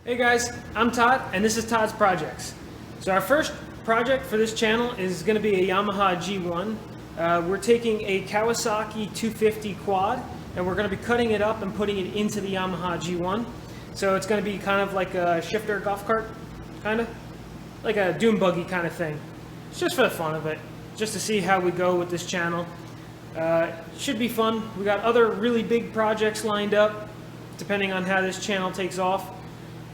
Hey guys, I'm Todd and this is Todd's Projects. So our first project for this channel is going to be a Yamaha G1. We're taking a Kawasaki 250 quad and we're going to be cutting it up and putting it into the Yamaha G1. So it's going to be kind of like a shifter golf cart, kind of like a dune buggy kind of thing. It's just for the fun of it, just to see how we go with this channel. Should be fun. We got other really big projects lined up depending on how this channel takes off.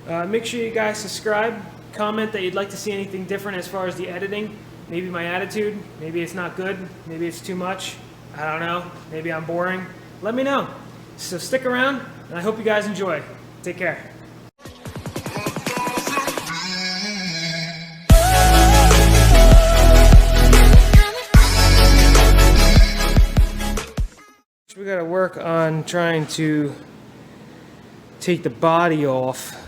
Make sure you guys subscribe, comment that you'd like to see anything different as far as the editing, maybe my attitude, maybe it's not good, maybe it's too much, I don't know, maybe I'm boring. Let me know. So stick around, and I hope you guys enjoy. Take care. We gotta work on trying to take the body off.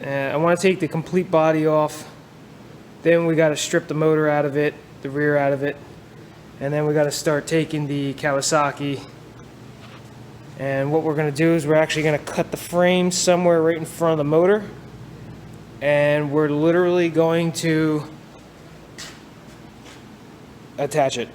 I want to take the complete body off, then we got to strip the motor out of it, the rear out of it, and then we got to start taking the Kawasaki. And what we're going to do is we're actually going to cut the frame somewhere right in front of the motor, and we're literally going to attach it.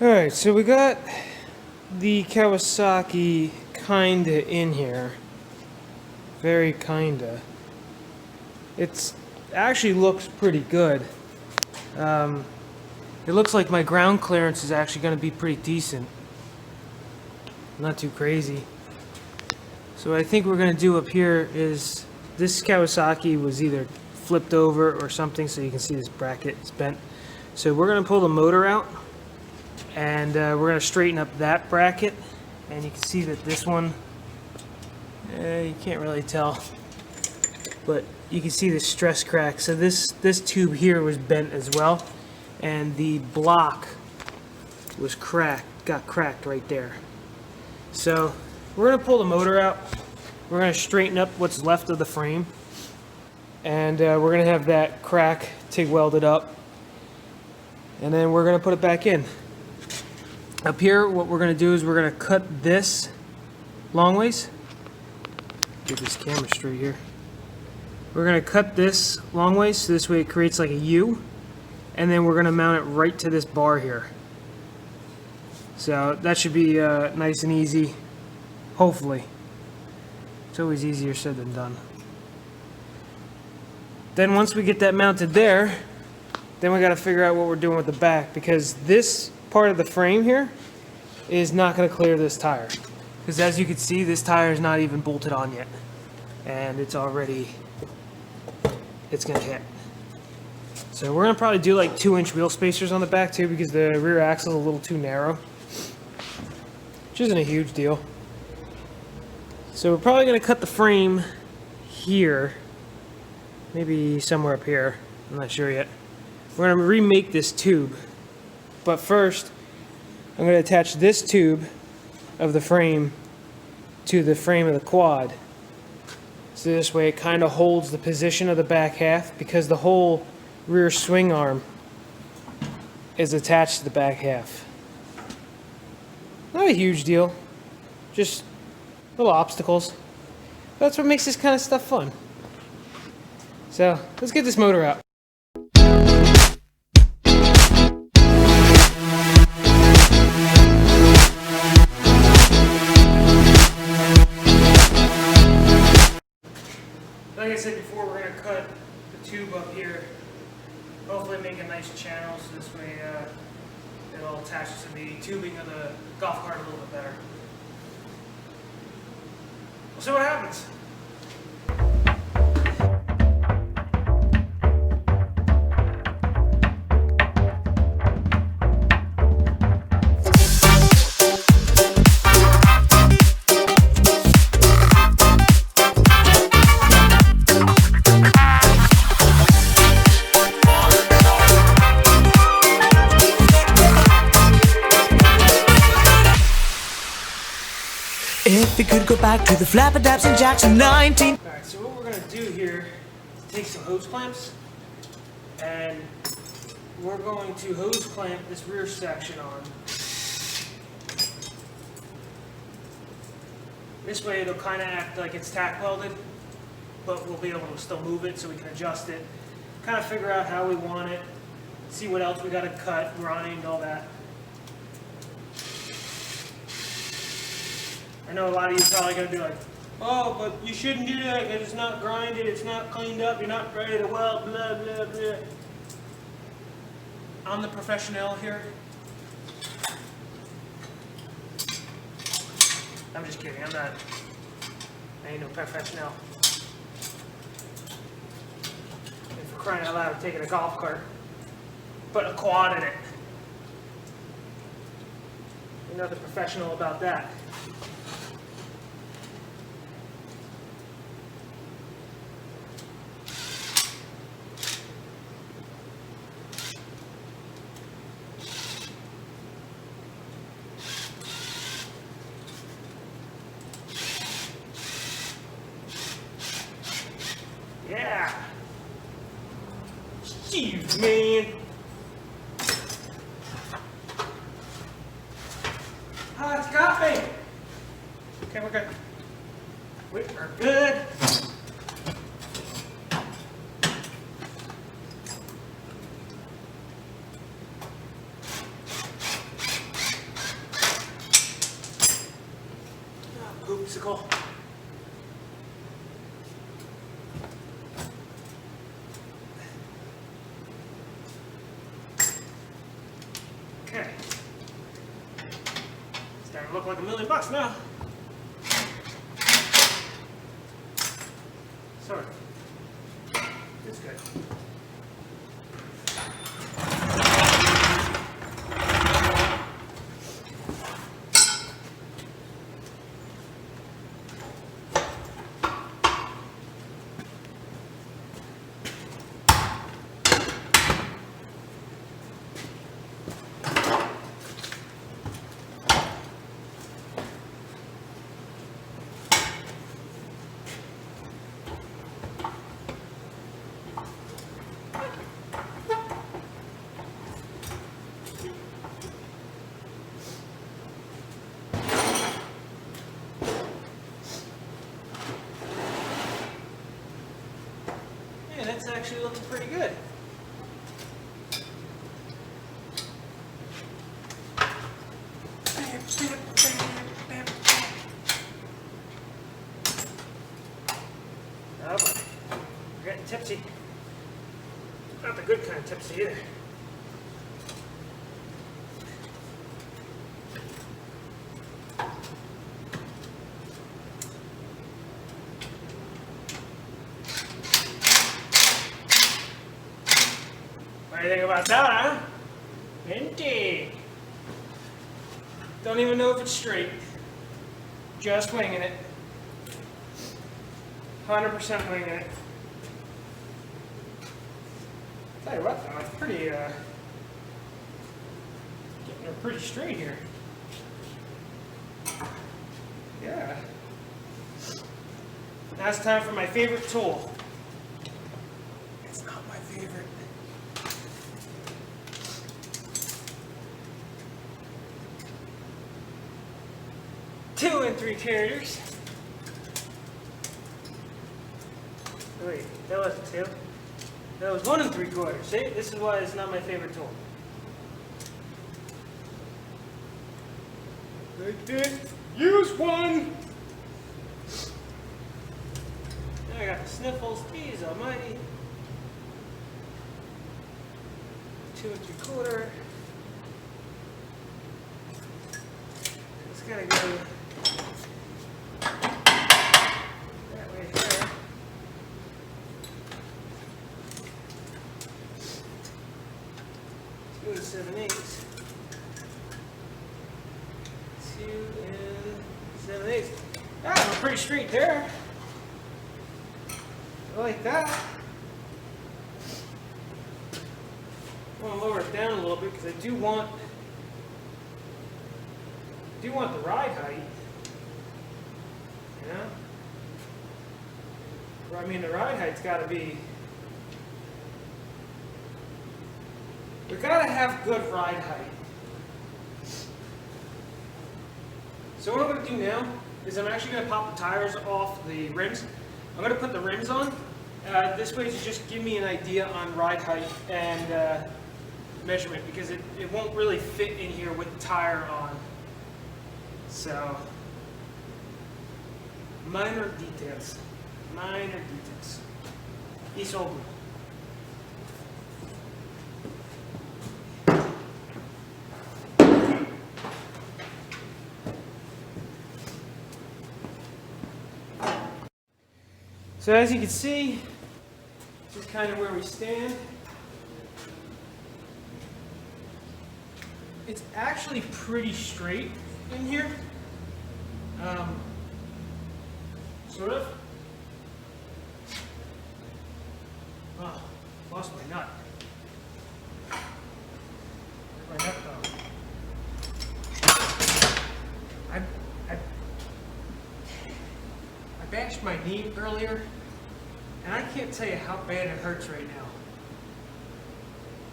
Alright, so we got the Kawasaki kinda in here. Very kinda. It actually looks pretty good. It looks like my ground clearance is actually going to be pretty decent. Not too crazy. So what I think we're going to do up here is, this Kawasaki was either flipped over or something, so you can see this bracket is bent. So we're going to pull the motor out. And we're going to straighten up that bracket, and you can see that this one, you can't really tell, but you can see the stress crack. So this tube here was bent as well, and the block was got cracked right there. So we're going to pull the motor out, we're going to straighten up what's left of the frame, and we're going to have that crack TIG welded up, and then we're going to put it back in. Up here, what we're going to do is we're going to cut this long ways. Get this camera straight here. We're going to cut this long ways, so this way it creates like a U, and then we're going to mount it right to this bar here. So that should be nice and easy, hopefully. It's always easier said than done. Then once we get that mounted there, then we got to figure out what we're doing with the back, because this part of the frame here is not going to clear this tire, because as you can see, this tire is not even bolted on yet, and it's going to hit. So we're going to probably do like 2-inch wheel spacers on the back too, because the rear axle is a little too narrow, which isn't a huge deal. So we're probably going to cut the frame here, maybe somewhere up here, I'm not sure yet. We're going to remake this tube. But first, I'm going to attach this tube of the frame to the frame of the quad. So this way it kind of holds the position of the back half, because the whole rear swing arm is attached to the back half. Not a huge deal, just little obstacles. That's what makes this kind of stuff fun. So let's get this motor out. Like I said before, we're going to cut the tube up here. Hopefully make a nice channel so this way it'll attach to the tubing of the golf cart a little bit better. We'll see what happens. If we could go back to the flapperdaps in Jackson 19. Alright, so what we're going to do here is take some hose clamps and we're going to hose clamp this rear section on. This way it'll kind of act like it's tack welded, but we'll be able to still move it so we can adjust it, kind of figure out how we want it, see what else we got to cut, grind, all that. I know a lot of you are probably going to be like, oh, but you shouldn't do that because it's not grinded, it's not cleaned up, you're not ready to weld, blah, blah, blah. I'm the professional here. I'm just kidding, I ain't no professional. And for crying out loud, I'm taking a golf cart, put a quad in it. You're not the professional about that. Yeah. Jeez, man. It's got me. Okay, we're good. We are good. Poopsicle. Okay. Starting to look like $1 million now. Sort of. It's good. That's actually looking pretty good. Oh boy, we're getting tipsy. Not the good kind of tipsy either. What do you think about that, huh? Indeed. Don't even know if it's straight. Just winging it. 100% winging it. Tell you what though, it's pretty, getting her pretty straight here. Yeah. Now it's time for my favorite tool. It's not my favorite. Two and 3/4. Wait, that wasn't 2. That was 1 3/4. See, this is why it's not my favorite tool. I did use 1. Now I got the sniffles. Geez almighty. 2 3/4. It's gotta go that way there. Let's go to 7/8. 2 and 7/8. Ah, we're pretty straight there. I like that. I want to lower it down a little bit because I do want the ride height. You know? Well, I mean, the ride height's got to be. We got to have good ride height. So what I'm going to do now is I'm actually going to pop the tires off the rims. I'm going to put the rims on. This way to just give me an idea on ride height and measurement, because it won't really fit in here with the tire on. So, minor details. Minor details. East Oldham. So as you can see, this is kind of where we stand. It's actually pretty straight in here. Sort of. Oh, lost my nut. Where'd my nut go? I bashed my knee earlier, and I can't tell you how bad it hurts right now.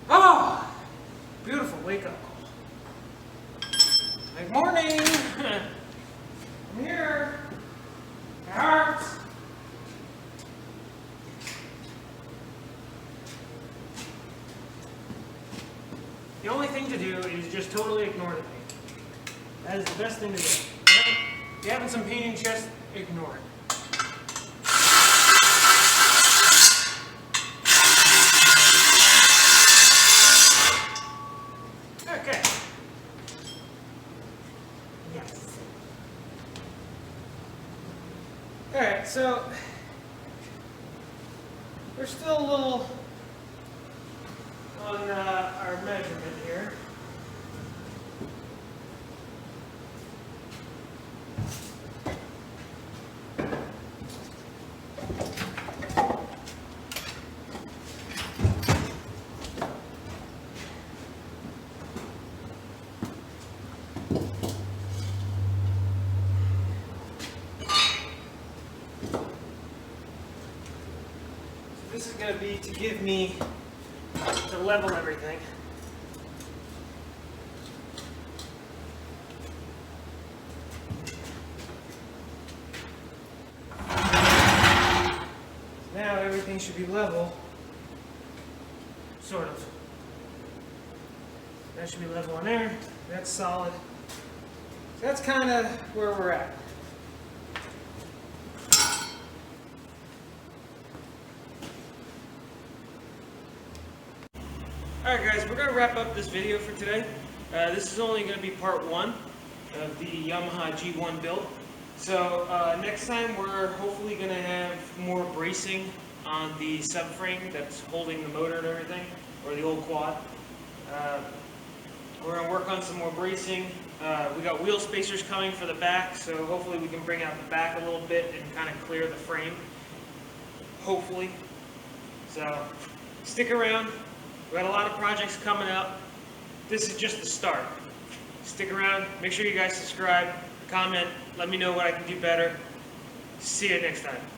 Oh! Beautiful wake up call. Good morning! I'm here. It hurts. The only thing to do is just totally ignore the pain. That is the best thing to do. If you're having some pain in your chest, ignore it. Okay. Yes. Alright, so we're still a little on our measurement here. This is going to be to give me, to level everything. Now everything should be level, sort of. That should be level on there, that's solid. So that's kind of where we're at. Alright guys, we're going to wrap up this video for today. This is only going to be part 1 of the Yamaha G1 build. So next time we're hopefully going to have more bracing on the subframe that's holding the motor and everything, or the old quad. We're going to work on some more bracing. We got wheel spacers coming for the back, so hopefully we can bring out the back a little bit and kind of clear the frame. Hopefully. So stick around. We got a lot of projects coming up. This is just the start. Stick around. Make sure you guys subscribe, comment, let me know what I can do better. See you next time.